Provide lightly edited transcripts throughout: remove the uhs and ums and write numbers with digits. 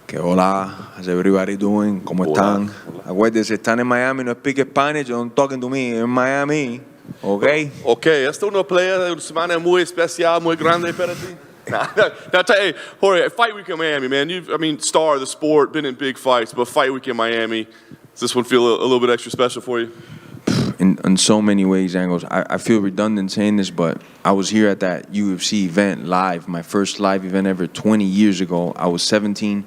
Que hola, how's everybody doing? ¿Cómo están? Acuérdense, están en Miami, no speak Spanish, don't talking to me, in Miami, ¿ok? Ok, esta es una pelea de una semana muy especial, muy grande para ti. Now, hey, Jorge, Fight Week in Miami, man. Star of the sport, been in big fights, but Fight Week in Miami, does this one feel a little bit extra special for you? In so many ways, Angles. I feel redundant saying this, but I was here at that UFC event live, my first live event ever 20 years ago. I was 17,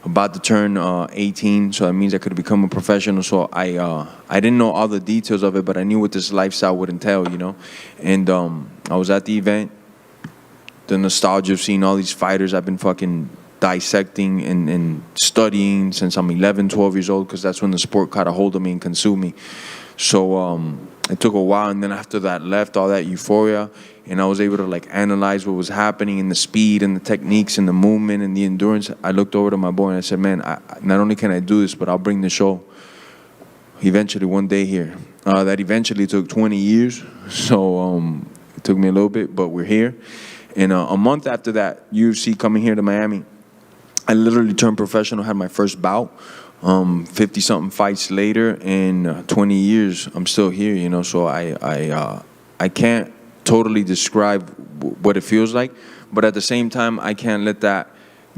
about to turn 18, so that means I could become a professional. So I didn't know all the details of it, but I knew what this lifestyle would entail, you know? And I was at the event, the nostalgia of seeing all these fighters I've been fucking dissecting and studying since I'm 11, 12 years old, because that's when the sport caught a hold of me and consumed me. So it took a while, and then after that left all that euphoria, and I was able to like analyze what was happening and the speed and the techniques and the movement and the endurance. I looked over to my boy and I said, man, not only can I do this, but I'll bring the show eventually one day here. That eventually took 20 years, so it took me a little bit, but we're here. And a month after that UFC coming here to Miami, I literally turned professional, had my first bout. 50-something fights later, and 20 years, I'm still here, you know. So I can't totally describe what it feels like, but at the same time, I can't let that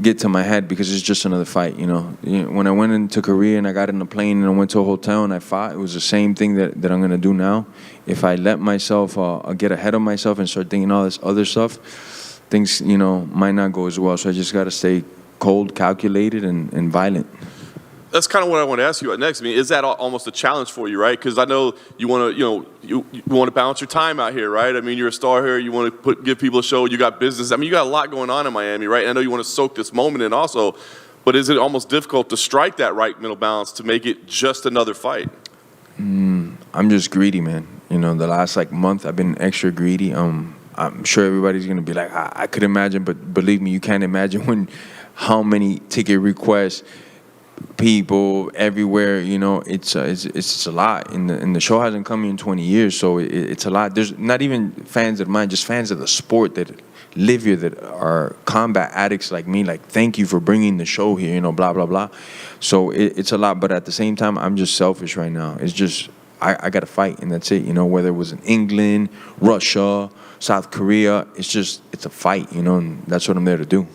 get to my head because it's just another fight, you know. When I went into Korea and I got in a plane and I went to a hotel and I fought, it was the same thing that I'm gonna do now. If I let myself get ahead of myself and start thinking all this other stuff, things, you know, might not go as well. So I just gotta stay cold, calculated, and violent. That's kind of what I want to ask you next. I mean, is that almost a challenge for you, right? Because I know you want to, you want to balance your time out here, right? I mean, you're a star here. You want to give people a show. You got business. I mean, you got a lot going on in Miami, right? And I know you want to soak this moment in also. But is it almost difficult to strike that right middle balance to make it just another fight? I'm just greedy, man. You know, the last like month I've been extra greedy. I'm sure everybody's gonna be like, I could imagine, but believe me, you can't imagine how many ticket requests. People everywhere, you know, it's a lot, and the show hasn't come here in 20 years, so it's a lot. There's not even fans of mine, just fans of the sport that live here, that are combat addicts like me. Like, thank you for bringing the show here, you know, blah blah blah. So it's a lot, but at the same time, I'm just selfish right now. It's just I got to fight, and that's it, you know. Whether it was in England, Russia, South Korea, it's a fight, you know, and that's what I'm there to do.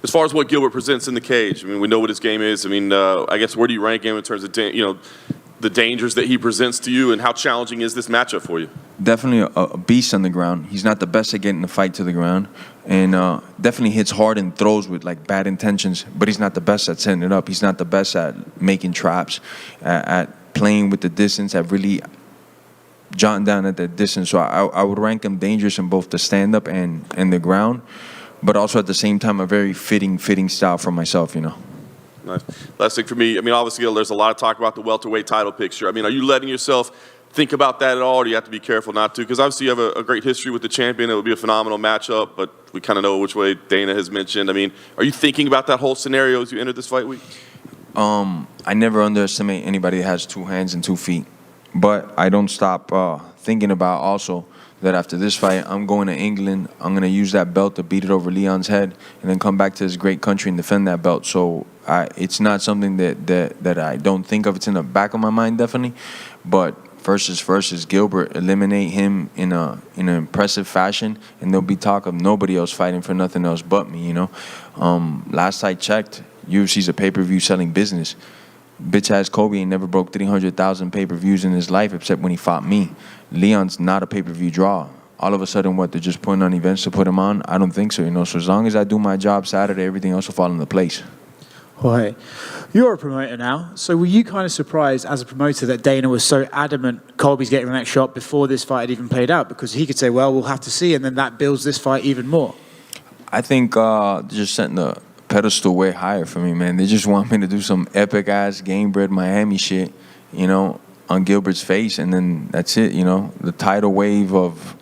As far as what Gilbert presents in the cage, I mean, we know what his game is. I mean, I guess where do you rank him in terms of, the dangers that he presents to you, and how challenging is this matchup for you? Definitely a beast on the ground. He's not the best at getting the fight to the ground, and definitely hits hard and throws with like bad intentions, but he's not the best at setting it up. He's not the best at making traps, at playing with the distance, at really jotting down at that distance. So I would rank him dangerous in both the stand-up and the ground, but also at the same time a very fitting style for myself, you know. Nice. Last thing for me, I mean, obviously there's a lot of talk about the welterweight title picture. I mean, are you letting yourself think about that at all, or do you have to be careful not to? Because obviously you have a great history with the champion. It would be a phenomenal matchup, but we kind of know which way Dana has mentioned. I mean, are you thinking about that whole scenario as you enter this fight week? I never underestimate anybody that has 2 hands and 2 feet, but I don't stop thinking about also that after this fight, I'm going to England. I'm going to use that belt to beat it over Leon's head and then come back to this great country and defend that belt. So it's not something that I don't think of. It's in the back of my mind, definitely. But first is Gilbert. Eliminate him in an impressive fashion, and there'll be talk of nobody else fighting for nothing else but me, you know. Last I checked, UFC's a pay-per-view selling business. Bitch-ass Colby ain't never broke 300,000 pay-per-views in his life except when he fought me. Leon's not a pay-per-view draw. All of a sudden, what, they're just putting on events to put him on? I don't think so, you know. So as long as I do my job Saturday, everything else will fall into place. Jorge, you're a promoter now, so were you kind of surprised as a promoter that Dana was so adamant Colby's getting the next shot before this fight had even played out? Because he could say, well, we'll have to see, and then that builds this fight even more. I think just setting the pedestal way higher for me, man. They just want me to do some epic-ass game-bred Miami shit, you know, on Gilbert's face, and then that's it, you know. The tidal wave of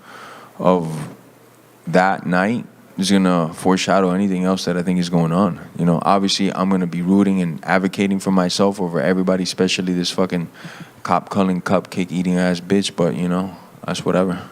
that night is going to foreshadow anything else that I think is going on. You know, obviously, I'm going to be rooting and advocating for myself over everybody, especially this fucking cop-culling, cupcake-eating-ass bitch, but, you know, that's whatever.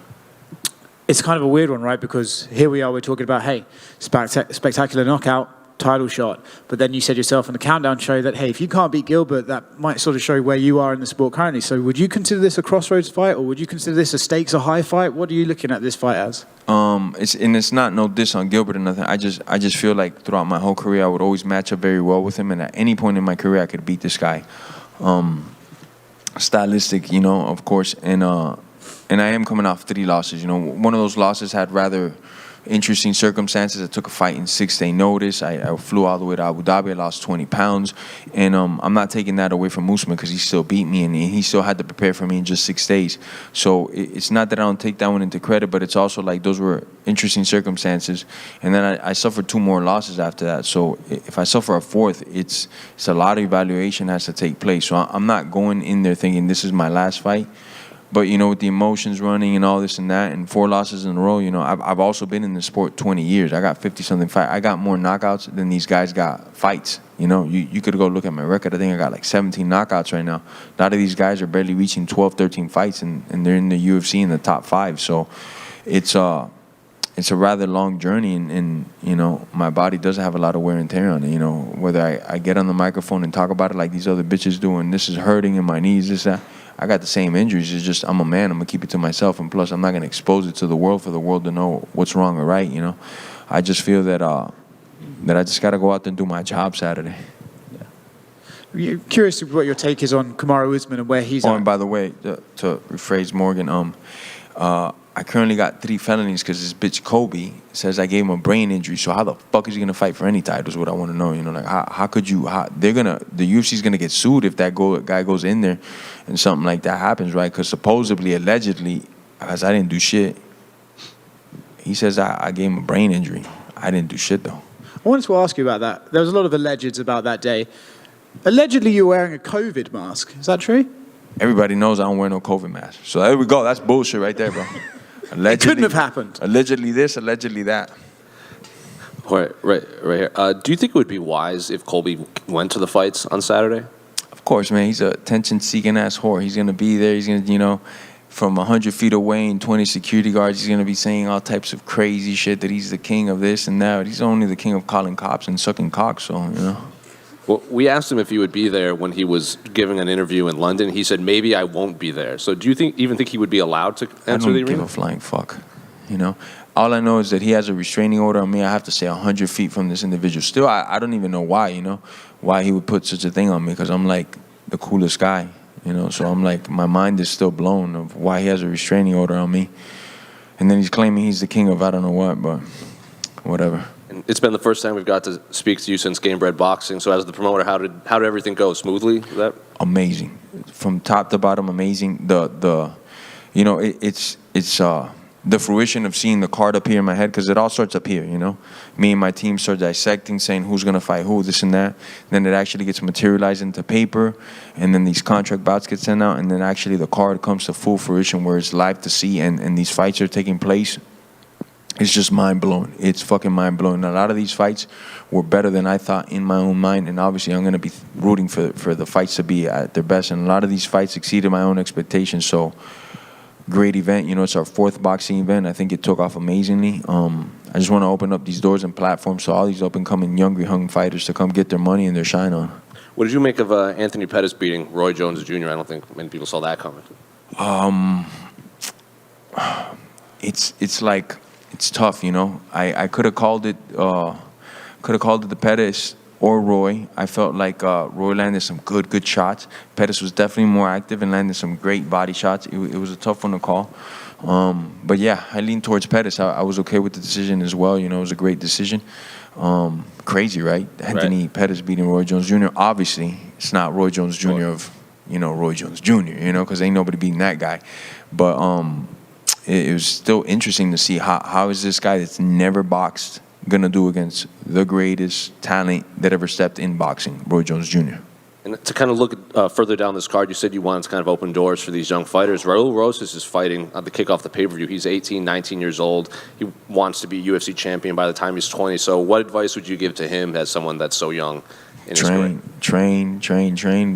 It's kind of a weird one, right? Because here we are, we're talking about, hey, spectacular knockout, title shot. But then you said yourself on the Countdown show that, hey, if you can't beat Gilbert, that might sort of show where you are in the sport currently. So would you consider this a crossroads fight, or would you consider this a stakes or high fight? What are you looking at this fight as? It's not no diss on Gilbert or nothing. I just feel like throughout my whole career I would always match up very well with him, and at any point in my career I could beat this guy. Stylistic, of course, and I am coming off 3 losses. One of those losses had rather interesting circumstances. I took a fight in 6-day notice. I flew all the way to Abu Dhabi. I lost 20 pounds. And I'm not taking that away from Usman because he still beat me and he still had to prepare for me in just 6 days. So it's not that I don't take that one into credit, but it's also like those were interesting circumstances. And then I suffered 2 more losses after that. So if I suffer a 4th, it's a lot of evaluation has to take place. So I'm not going in there thinking this is my last fight. But, with the emotions running and all this and that and 4 losses in a row, I've also been in the sport 20 years. I got 50-something fights. I got more knockouts than these guys got fights. You could go look at my record. I think I got like 17 knockouts right now. A lot of these guys are barely reaching 12, 13 fights, and they're in the UFC in the top 5. So it's a rather long journey, and my body does have a lot of wear and tear on it. Whether I get on the microphone and talk about it like these other bitches do, and this is hurting in my knees, this, that. I got the same injuries. It's just I'm a man. I'm going to keep it to myself. And plus, I'm not going to expose it to the world for the world to know what's wrong or right, I just feel that I just got to go out there and do my job Saturday. You're curious what your take is on Kamaru Usman and where he's at. And by the way, to rephrase Morgan, I currently got 3 felonies because this bitch Colby says I gave him a brain injury. So how the fuck is he gonna fight for any title? Is what I want to know. Like how could you? The UFC's gonna get sued if that guy goes in there and something like that happens, right? Because supposedly, allegedly, as I didn't do shit. He says I gave him a brain injury. I didn't do shit though. I wanted to ask you about that. There was a lot of allegeds about that day. Allegedly, you're wearing a COVID mask. Is that true? Everybody knows I don't wear no COVID mask. So there we go. That's bullshit right there, bro. Allegedly, it couldn't have happened. Allegedly this, allegedly that. Right here. Do you think it would be wise if Colby went to the fights on Saturday? Of course, man. He's a attention-seeking ass whore. He's gonna be there. He's gonna, from 100 feet away and 20 security guards, he's gonna be saying all types of crazy shit that he's the king of this and that. He's only the king of calling cops and sucking cock. So Well, we asked him if he would be there when he was giving an interview in London. He said maybe I won't be there. So do you even think he would be allowed to enter the arena? I don't give a flying fuck. All I know is that he has a restraining order on me. I have to stay 100 feet from this individual. Still, I don't even know why. Why he would put such a thing on me, because I'm like the coolest guy. So I'm like, my mind is still blown of why he has a restraining order on me, and then he's claiming he's the king of I don't know what, but whatever. It's been the first time we've got to speak to you since Game Bred Boxing. So as the promoter, how did everything go? Smoothly? Amazing, from top to bottom, amazing. It's the fruition of seeing the card up here in my head, because it all starts up here. Me and my team start dissecting, saying who's gonna fight who, this and that. Then it actually gets materialized into paper, and then these contract bouts get sent out, and then actually the card comes to full fruition where it's live to see, and these fights are taking place. It's just mind-blowing. It's fucking mind-blowing. A lot of these fights were better than I thought in my own mind, and obviously I'm going to be rooting for the fights to be at their best, and a lot of these fights exceeded my own expectations, so great event. It's our 4th boxing event. I think it took off amazingly. I just want to open up these doors and platforms so all these up-and-coming, young fighters to come get their money and their shine on. What did you make of Anthony Pettis beating Roy Jones Jr.? I don't think many people saw that coming. It's like... It's tough, I could have called it the Pettis or Roy. I felt like Roy landed some good shots. Pettis was definitely more active and landed some great body shots. It was a tough one to call. But yeah, I leaned towards Pettis. I was okay with the decision as well. It was a great decision. Crazy, right? Anthony Pettis beating Roy Jones Jr. Obviously, it's not Roy Jones Jr. of, Roy Jones Jr., because ain't nobody beating that guy. But it was still interesting to see how is this guy that's never boxed gonna do against the greatest talent that ever stepped in boxing, Roy Jones Jr. And to kind of look further down this card, you said you wanted to kind of open doors for these young fighters. Raul Rosas is fighting to kick off the pay-per-view. He's 18, 19 years old. He wants to be UFC champion by the time he's 20. So what advice would you give to him as someone that's so young? in his career? Train.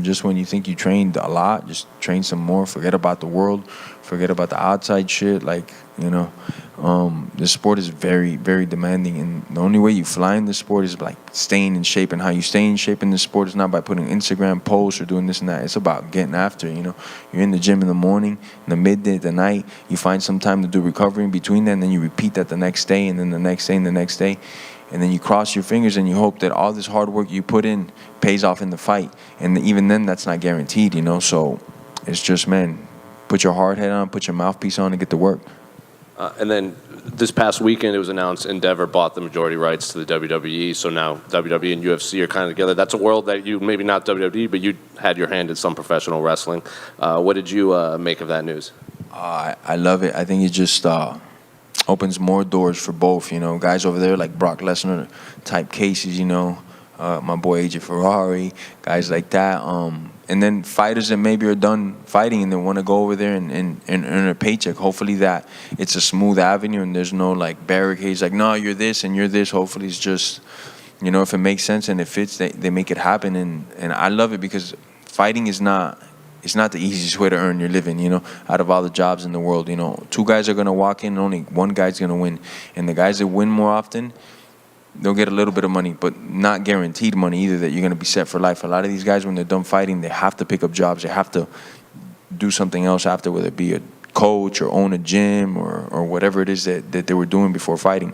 Just when you think you trained a lot, just train some more. Forget about the world. Forget about the outside shit. Like, you know, this sport is very, very demanding. And the only way you fly in this sport is like staying in shape. And how you stay in shape in this sport is not by putting Instagram posts or doing this and that. It's about getting after it, you know. You're in the gym in the morning, in the midday, the night. You find some time to do recovery in between that. And then you repeat that the next day and then the next day and the next day. And then you cross your fingers and you hope that all this hard work you put in pays off in the fight. And even then, that's not guaranteed, you know. So it's just, man, put your hard head on, put your mouthpiece on, and get to work. And then this past weekend, it was announced Endeavor bought the majority rights to the WWE. So now WWE and UFC are kind of together. That's a world that you, maybe not WWE, but you had your hand in some professional wrestling. What did you make of that news? I love it. I think it just opens more doors for both, you know. Guys over there like Brock Lesnar type cases, you know. My boy AJ Ferrari, guys like that. And then fighters that maybe are done fighting and they want to go over there and earn a paycheck. Hopefully that it's a smooth avenue and there's no like barricades like, no, you're this and you're this. Hopefully it's just, you know, if it makes sense and it fits, they make it happen. And I love it because fighting is not, it's not the easiest way to earn your living, you know, out of all the jobs in the world. You know, two guys are going to walk in and only one guy's going to win. And the guys that win more often, they'll get a little bit of money, but not guaranteed money either that you're going to be set for life. A lot of these guys, when they're done fighting, they have to pick up jobs. They have to do something else after, whether it be a coach or own a gym or whatever it is that they were doing before fighting.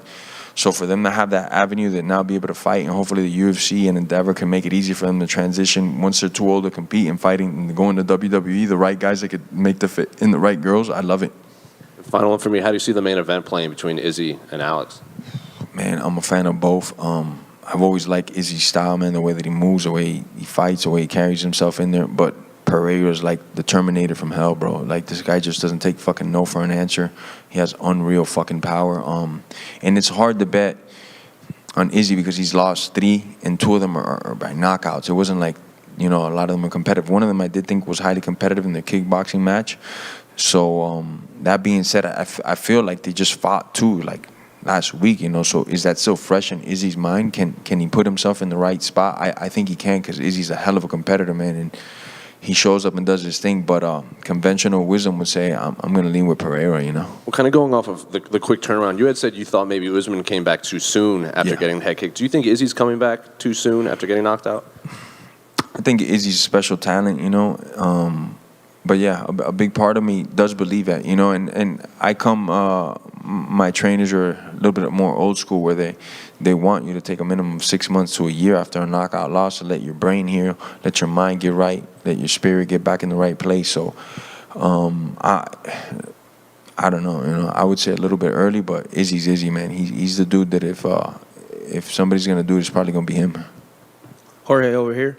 So for them to have that avenue that now be able to fight, and hopefully the UFC and Endeavor can make it easy for them to transition once they're too old to compete in fighting and go into WWE, the right guys that could make the fit in the right girls, I love it. Final one for me, how do you see the main event playing between Izzy and Alex? Man, I'm a fan of both. I've always liked Izzy's style, man, the way that he moves, the way he fights, the way he carries himself in there. But Pereira's like the Terminator from hell, bro. Like, this guy just doesn't take fucking no for an answer. He has unreal fucking power. And it's hard to bet on Izzy because he's lost 3 and 2 of them are by knockouts. It wasn't like, you know, a lot of them are competitive. One of them I did think was highly competitive in the kickboxing match. So that being said, I feel like they just fought too, like, last week, you know. So is that still fresh in Izzy's mind? Can he put himself in the right spot? I think he can, because Izzy's a hell of a competitor, man, and he shows up and does his thing. But conventional wisdom would say I'm going to lean with Pereira, you know. Well, kind of going off of the quick turnaround, you had said you thought maybe Usman came back too soon after getting the head kick. Do you think Izzy's coming back too soon after getting knocked out? I think Izzy's a special talent, you know. But yeah, a big part of me does believe that, you know, and I come, my trainers are a little bit more old school where they want you to take a minimum of 6 months to a year after a knockout loss to let your brain heal, let your mind get right, let your spirit get back in the right place. So I don't know, you know, I would say a little bit early, but Izzy's Izzy, man. He's the dude that if somebody's going to do it, it's probably going to be him. Jorge over here.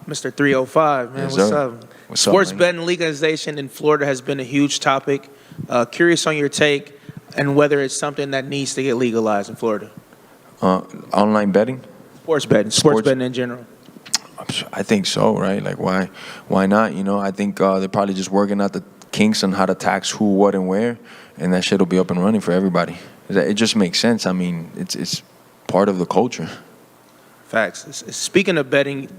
Mr. 305, man, Yes, what's sir. up? What's up, Sports man? betting legalization in Florida has been a huge topic. Curious on your take and whether it's something that needs to get legalized in Florida. Online betting? Sports betting in general. I think so, right? Like, why not? You know, I think they're probably just working out the kinks on how to tax who, what, and where, and that shit will be up and running for everybody. It just makes sense. I mean, it's part of the culture. Facts. Speaking of betting,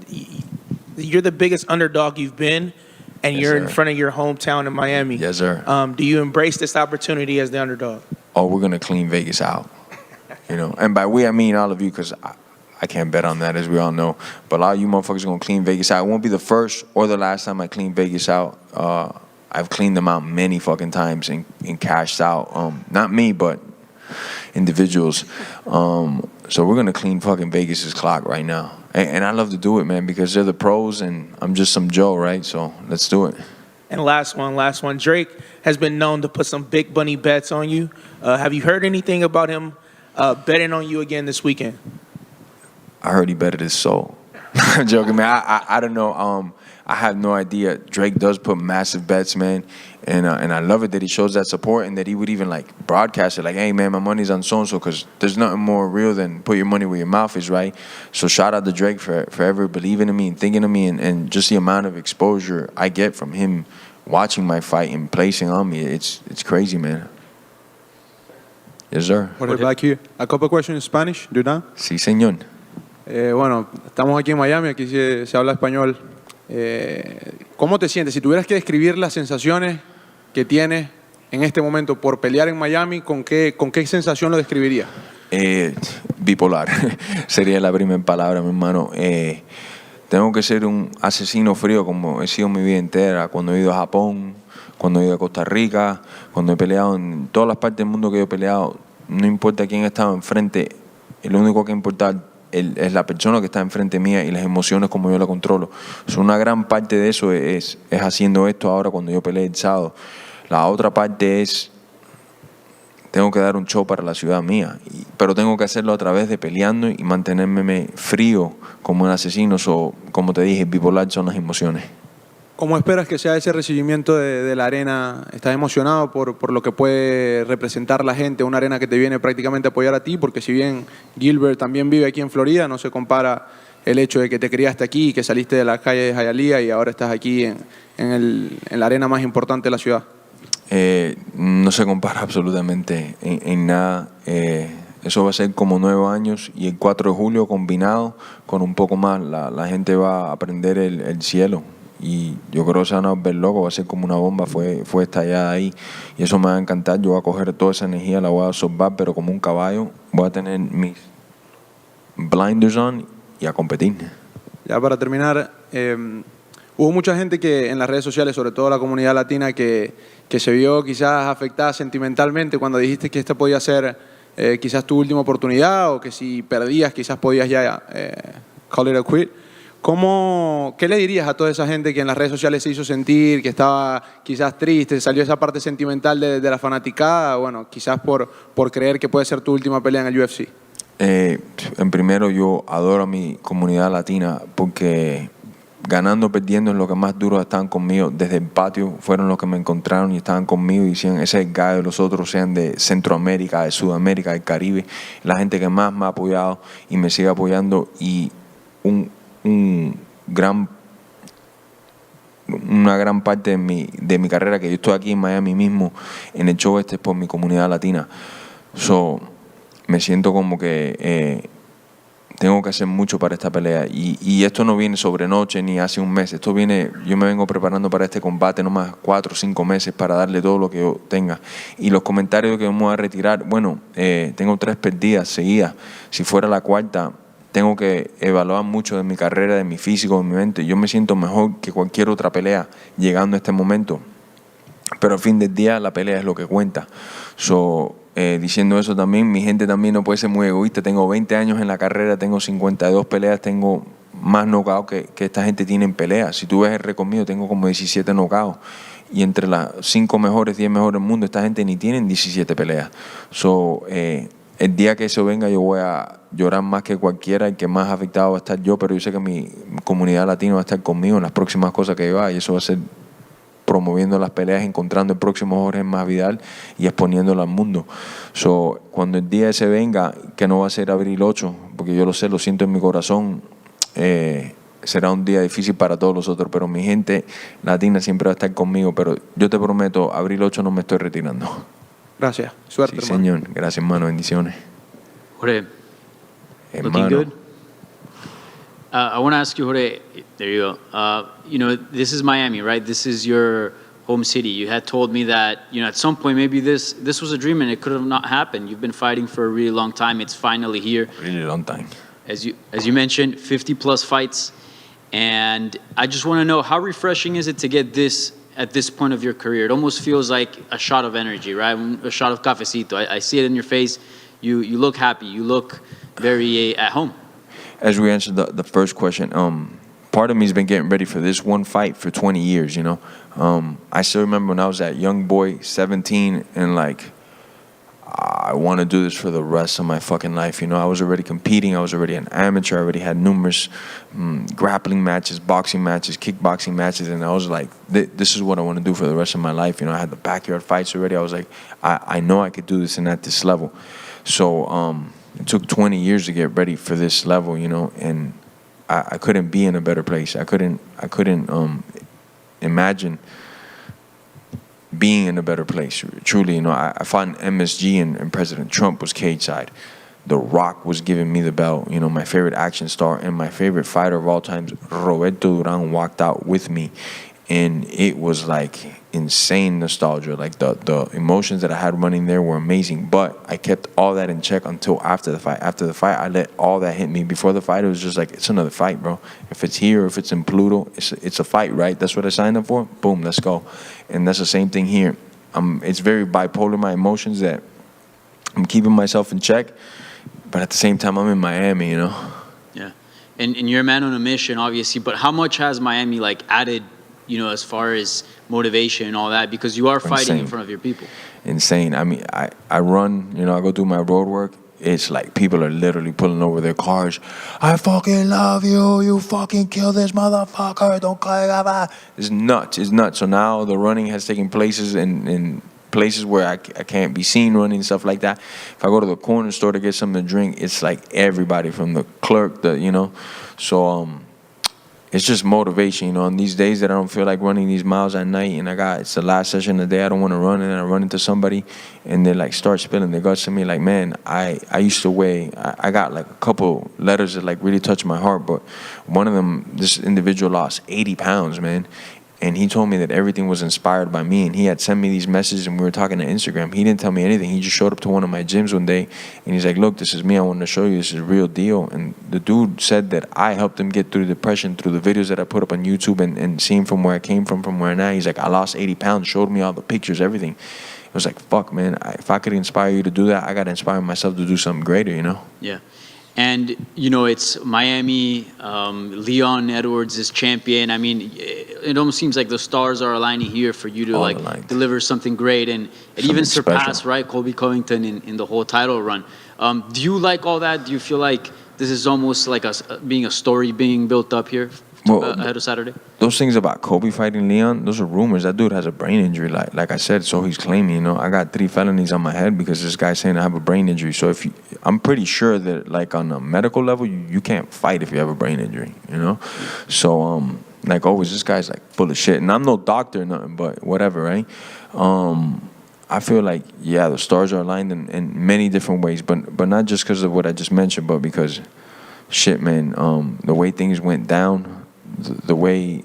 you're the biggest underdog you've been, and Yes, you're sir. in front of your hometown in Miami. Yes, sir. Do you embrace this opportunity as the underdog? Oh, we're gonna clean Vegas out, you know. And by we, I mean all of you, because I can't bet on that, as we all know. But a lot of you motherfuckers are gonna clean Vegas out. It won't be the first or the last time I clean Vegas out. I've cleaned them out many fucking times and cashed out. Not me, but individuals. So we're gonna clean fucking Vegas's clock right now. And I love to do it, man, because they're the pros and I'm just some Joe, right? So let's do it. And last one. Drake has been known to put some big money bets on you. Have you heard anything about him betting on you again this weekend? I heard he betted his soul. I'm joking, man. I don't know. I have no idea. Drake does put massive bets, man, and I love it that he shows that support and that he would even like broadcast it, like, "Hey, man, my money's on so and so," because there's nothing more real than put your money where your mouth is, right? So shout out to Drake for ever believing in me and thinking of me, and just the amount of exposure I get from him watching my fight and placing on me. It's crazy, man. Yes, sir. Jorge, back here. A couple questions in Spanish. Do that. Sí, señor. Bueno, estamos aquí en Miami, aquí se habla español. ¿Cómo te sientes? Si tuvieras que describir las sensaciones que tienes en este momento por pelear en Miami, ¿con qué sensación lo describirías? Bipolar sería la primera palabra, mi hermano. Tengo que ser un asesino frío como he sido mi vida entera. Cuando he ido a Japón, cuando he ido a Costa Rica, cuando he peleado en todas las partes del mundo que yo he peleado, no importa quién estaba enfrente, lo único que importa es la persona que está enfrente mía y las emociones como yo la controlo. Una gran parte de eso es haciendo esto ahora cuando yo peleé el sábado. La otra parte es, tengo que dar un show para la ciudad mía, pero tengo que hacerlo a través de peleando y mantenerme frío como un asesino. Como te dije, bipolar son las emociones. ¿Cómo esperas que sea ese recibimiento de la arena? ¿Estás emocionado por lo que puede representar la gente? Una arena que te viene prácticamente a apoyar a ti, porque si bien Gilbert también vive aquí en Florida, no se compara el hecho de que te criaste aquí y que saliste de la calle de Hialeah y ahora estás aquí en la arena más importante de la ciudad. No se compara absolutamente en nada. Eso va a ser como 9 años y el 4 de julio combinado con un poco más. La gente va a aprender el cielo. Y yo creo que se van a ver loco, va a ser como una bomba, fue estallada ahí. Y eso me va a encantar, yo voy a coger toda esa energía, la voy a absorber, pero como un caballo, voy a tener mis blinders on y a competir. Ya para terminar, hubo mucha gente que en las redes sociales, sobre todo la comunidad latina, que se vio quizás afectada sentimentalmente cuando dijiste que esta podía ser quizás tu última oportunidad o que si perdías quizás podías ya call it a quit. ¿Qué le dirías a toda esa gente que en las redes sociales se hizo sentir, que estaba quizás triste, salió esa parte sentimental de la fanaticada, bueno, quizás por creer que puede ser tu última pelea en el UFC? En primero, yo adoro a mi comunidad latina porque ganando o perdiendo es lo que más duro estaban conmigo. Desde el patio fueron los que me encontraron y estaban conmigo y decían, ese es el gallo, los otros sean de Centroamérica, de Sudamérica, del Caribe. La gente que más me ha apoyado y me sigue apoyando y una gran parte de mi carrera, que yo estoy aquí en Miami mismo, en el show es por mi comunidad latina. Me siento como que tengo que hacer mucho para esta pelea. Y esto no viene sobre noche ni hace un mes. Yo me vengo preparando para este combate nomás 4 o 5 meses para darle todo lo que yo tenga. Y los comentarios que me voy a retirar, bueno, tengo 3 perdidas seguidas. Si fuera la cuarta, tengo que evaluar mucho de mi carrera, de mi físico, de mi mente. Yo me siento mejor que cualquier otra pelea llegando a este momento. Pero al fin del día la pelea es lo que cuenta. Diciendo eso también, mi gente también no puede ser muy egoísta. Tengo 20 años en la carrera, tengo 52 peleas, tengo más knockouts que esta gente tiene en peleas. Si tú ves el récord mío, tengo como 17 knockouts. Y entre las 5 mejores, 10 mejores del mundo, esta gente ni tienen 17 peleas. El día que eso venga yo voy a llorar más que cualquiera, el que más afectado va a estar yo, pero yo sé que mi comunidad latina va a estar conmigo en las próximas cosas que yo haga y eso va a ser promoviendo las peleas, encontrando el próximo Jorge Masvidal y exponiéndolo al mundo. Cuando el día ese venga, que no va a ser abril 8, porque yo lo sé, lo siento en mi corazón, será un día difícil para todos los otros, pero mi gente latina siempre va a estar conmigo, pero yo te prometo, abril 8 no me estoy retirando. Gracias. Suerte, Sí, hermano. señor. Gracias, hermano. Bendiciones. Jorge, looking Hermano. good. I want to ask you, Jorge, there you go. This is Miami, right? This is your home city. You had told me that, at some point maybe this was a dream and it could have not happened. You've been fighting for a really long time. It's finally here. Really long time. As you mentioned, 50 plus fights. And I just want to know, how refreshing is it to get this at this point of your career? It almost feels like a shot of energy, right? A shot of cafecito. I see it in your face. You look happy. You look very at home. As we answered the first question, part of me has been getting ready for this one fight for 20 years, I still remember when I was that young boy, 17, and I want to do this for the rest of my fucking life. I was already competing. I was already an amateur. I already had numerous grappling matches, boxing matches, kickboxing matches. And I was like, this is what I want to do for the rest of my life. I had the backyard fights already. I was like, I know I could do this and at this level. It took 20 years to get ready for this level, and I couldn't be in a better place. I couldn't imagine being in a better place. Truly, I fought in MSG and President Trump was cage side. The Rock was giving me the belt, you know, my favorite action star, and my favorite fighter of all time, Roberto Duran, walked out with me. And it was like insane nostalgia. Like the emotions that I had running there were amazing. But I kept all that in check until after the fight. After the fight, I let all that hit me. Before the fight, it was just like, it's another fight, bro. If it's here, if it's in Pluto, it's a fight, right? That's what I signed up for. Boom, let's go. And that's the same thing here. It's very bipolar, my emotions, that I'm keeping myself in check, but at the same time, I'm in Miami, you know? Yeah. And you're a man on a mission, obviously, but how much has Miami, like, added, you know, as far as motivation and all that? Because you are fighting in front of your people. Insane. I mean, I run, you know, I go do my road work. It's like people are literally pulling over their cars. I fucking love you. You fucking kill this motherfucker. Don't call. It's nuts. It's nuts. So now the running has taken places in places where I can't be seen running, stuff like that. If I go to the corner store to get something to drink, it's like everybody from the clerk, you know. So it's just motivation, you know. On these days that I don't feel like running these miles at night, and it's the last session of the day, I don't want to run, and I run into somebody, and they like start spilling their guts to me. Like, man, I used to weigh. I got like a couple letters that like really touched my heart, but one of them, this individual lost 80 pounds, man. And he told me that everything was inspired by me. And he had sent me these messages, and we were talking to Instagram. He didn't tell me anything. He just showed up to one of my gyms one day, and he's like, look, this is me. I want to show you. This is a real deal. And the dude said that I helped him get through depression through the videos that I put up on YouTube and seeing from where I came from where I'm at. He's like, I lost 80 pounds, showed me all the pictures, everything. It was like, fuck, man. If I could inspire you to do that, I got to inspire myself to do something greater, you know? Yeah. And, you know, it's Miami, Leon Edwards is champion. I mean, it almost seems like the stars are aligning here for you to, like, deliver something great and even surpass, special, right, Colby Covington in the whole title run. Do you like all that? Do you feel like this is almost like being a story being built up here ahead of Saturday? Those things about Kobe fighting Leon, those are rumors. That dude has a brain injury, like I said, so he's claiming, you know. I got 3 felonies on my head because this guy's saying I have a brain injury. So I'm pretty sure that, like, on a medical level, you can't fight if you have a brain injury, you know. So like always, this guy's like full of shit, and I'm no doctor or nothing, but whatever, right? I feel like, yeah, the stars are aligned in many different ways, but not just because of what I just mentioned, but because, shit, man, the way things went down, the way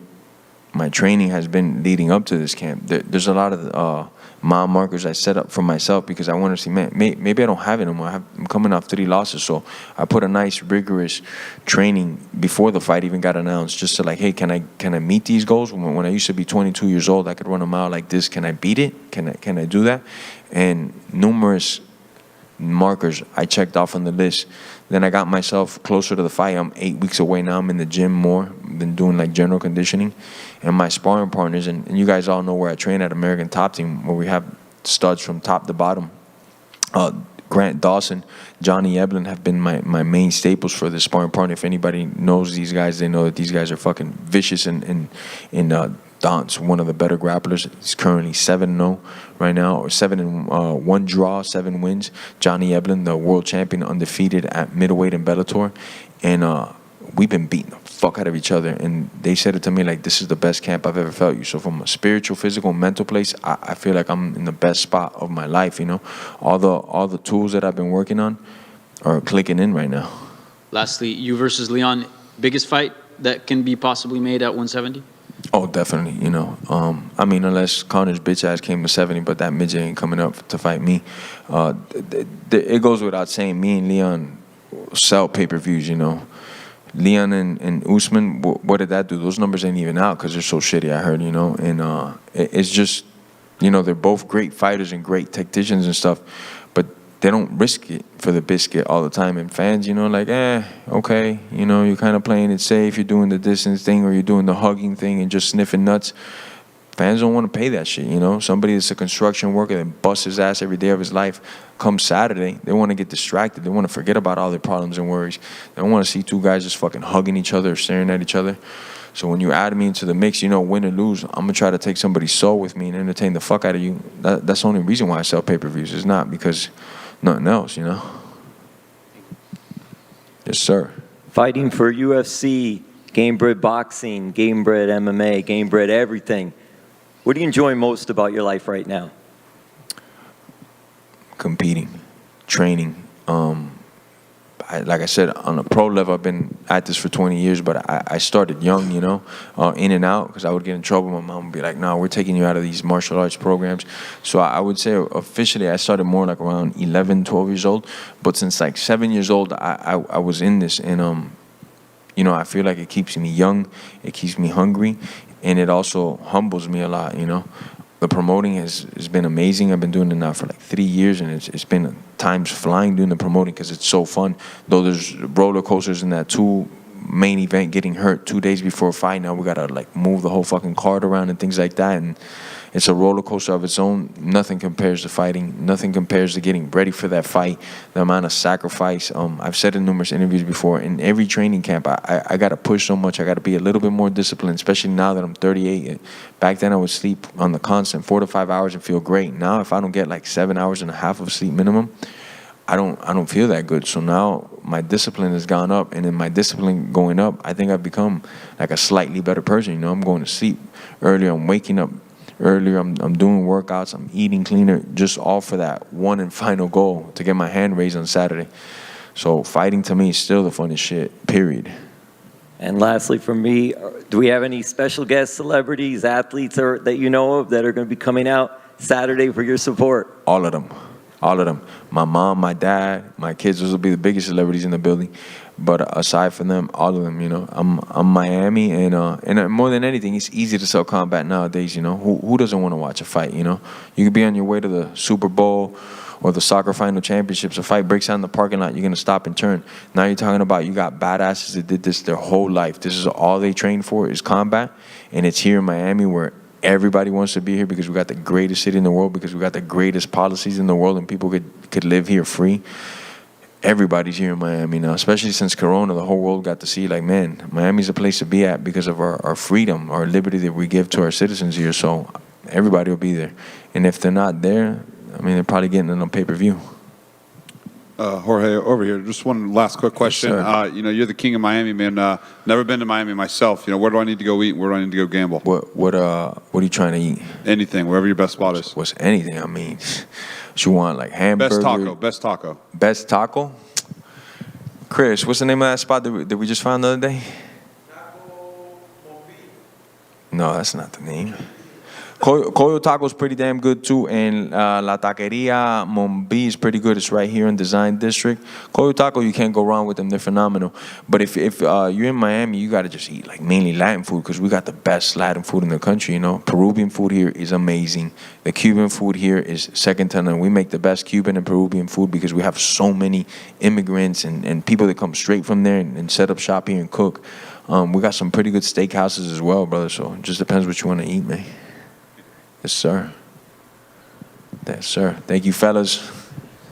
my training has been leading up to this camp, there's a lot of mile markers I set up for myself because I want to see, man, maybe I don't have it anymore. I'm coming off 3 losses, so I put a nice, rigorous training before the fight even got announced, just to like, hey, can I meet these goals? When I used to be 22 years old, I could run a mile like this. Can I beat it? Can I do that? And numerous markers I checked off on the list. Then I got myself closer to the fight. I'm 8 weeks away now. I'm in the gym more, been doing like general conditioning, and my sparring partners, and you guys all know where I train at American Top Team, where we have studs from top to bottom. Grant Dawson, Johnny Eblin have been my main staples for the sparring partner. If anybody knows these guys, they know that these guys are fucking vicious in Don's one of the better grapplers. He's currently 7-0 right now, or 7-1 draw, 7 wins. Johnny Eblin, the world champion, undefeated at middleweight in Bellator, and we've been beating the fuck out of each other. And they said it to me like, this is the best camp I've ever felt you. So from a spiritual, physical, mental place, I feel like I'm in the best spot of my life. You know, all the tools that I've been working on are clicking in right now. Lastly, you versus Leon, biggest fight that can be possibly made at 170? Oh, definitely, you know. I mean, unless Connor's bitch ass came to 70, but that midget ain't coming up to fight me. It goes without saying, me and Leon sell pay-per-views, you know. Leon and Usman, what did that do? Those numbers ain't even out because they're so shitty, I heard, you know. And it's just, you know, they're both great fighters and great tacticians and stuff, but they don't risk it for the biscuit all the time. And fans, you know, like, okay, you know, you're kind of playing it safe. You're doing the distance thing, or you're doing the hugging thing and just sniffing nuts. Fans don't want to pay that shit, you know. Somebody that's a construction worker that busts his ass every day of his life, come Saturday, they want to get distracted. They want to forget about all their problems and worries. They don't want to see 2 guys just fucking hugging each other or staring at each other. So when you add me into the mix, you know, win or lose, I'm going to try to take somebody's soul with me and entertain the fuck out of you. That's the only reason why I sell pay-per-views. It's not because nothing else, you know. Yes, sir. Fighting for UFC, game-bred boxing, game-bred MMA, game-bred everything. What do you enjoy most about your life right now? Competing, training, like I said, on a pro level, I've been at this for 20 years, but I started young, you know, in and out, because I would get in trouble. My mom would be like, no, we're taking you out of these martial arts programs. So I would say officially I started more like around 11, 12 years old. But since like 7 years old, I was in this. And, you know, I feel like it keeps me young, it keeps me hungry, and it also humbles me a lot, you know. The promoting has been amazing. I've been doing it now for like 3 years, and it's been times flying doing the promoting because it's so fun. Though there's roller coasters in that too. Main event getting hurt 2 days before a fight. Now we gotta like move the whole fucking card around and things like that, and it's a roller coaster of its own. Nothing compares to fighting. Nothing compares to getting ready for that fight. The amount of sacrifice. I've said in numerous interviews before. In every training camp, I gotta push so much. I gotta be a little bit more disciplined, especially now that I'm 38. Back then, I would sleep on the constant 4 to 5 hours and feel great. Now, if I don't get like 7 hours and a half of sleep minimum, I don't feel that good. So now my discipline has gone up, and in my discipline going up, I think I've become like a slightly better person. You know, I'm going to sleep earlier. I'm waking up earlier. I'm doing workouts. I'm eating cleaner, just all for that one and final goal to get my hand raised on Saturday. So fighting to me is still the funnest shit, period. And lastly, from me, do we have any special guest celebrities, athletes that you know of that are going to be coming out Saturday for your support? All of them. All of them. My mom, my dad, my kids, those will be the biggest celebrities in the building. But aside from them, all of them, you know. I'm Miami, and more than anything, it's easy to sell combat nowadays, you know. Who doesn't want to watch a fight, you know? You could be on your way to the Super Bowl or the soccer final championships. A fight breaks out in the parking lot, you're going to stop and turn. Now you're talking about you got badasses that did this their whole life. This is all they train for is combat, and it's here in Miami where everybody wants to be here because we got the greatest city in the world, because we got the greatest policies in the world, and people could live here free. Everybody's here in Miami now, especially since Corona. The whole world got to see, like, man, Miami's a place to be at because of our freedom, our liberty that we give to our citizens here. So everybody will be there. And if they're not there, I mean, they're probably getting it on pay-per-view. Jorge, over here. Just one last quick question. Yes, you know, you're the king of Miami, man. Never been to Miami myself. You know, where do I need to go eat? Where do I need to go gamble? What are you trying to eat? Anything, wherever your best spot is. What's anything? I mean, what you want, like hamburger? Best taco. Best taco? Chris, what's the name of that spot that we just found the other day? No, that's not the name. Coyo Taco's pretty damn good too, and La Taqueria Mombi is pretty good. It's right here in Design District. Coyo Taco, you can't go wrong with them. They're phenomenal. But if you're in Miami, you got to just eat like mainly Latin food, because we got the best Latin food in the country, you know. Peruvian food here is amazing. The Cuban food here is second to none. We make the best Cuban and Peruvian food because we have so many immigrants and people that come straight from there and set up shop here and cook. We got some pretty good steakhouses as well, brother, so it just depends what you want to eat, man. Yes, sir. Yes, sir. Thank you, fellas.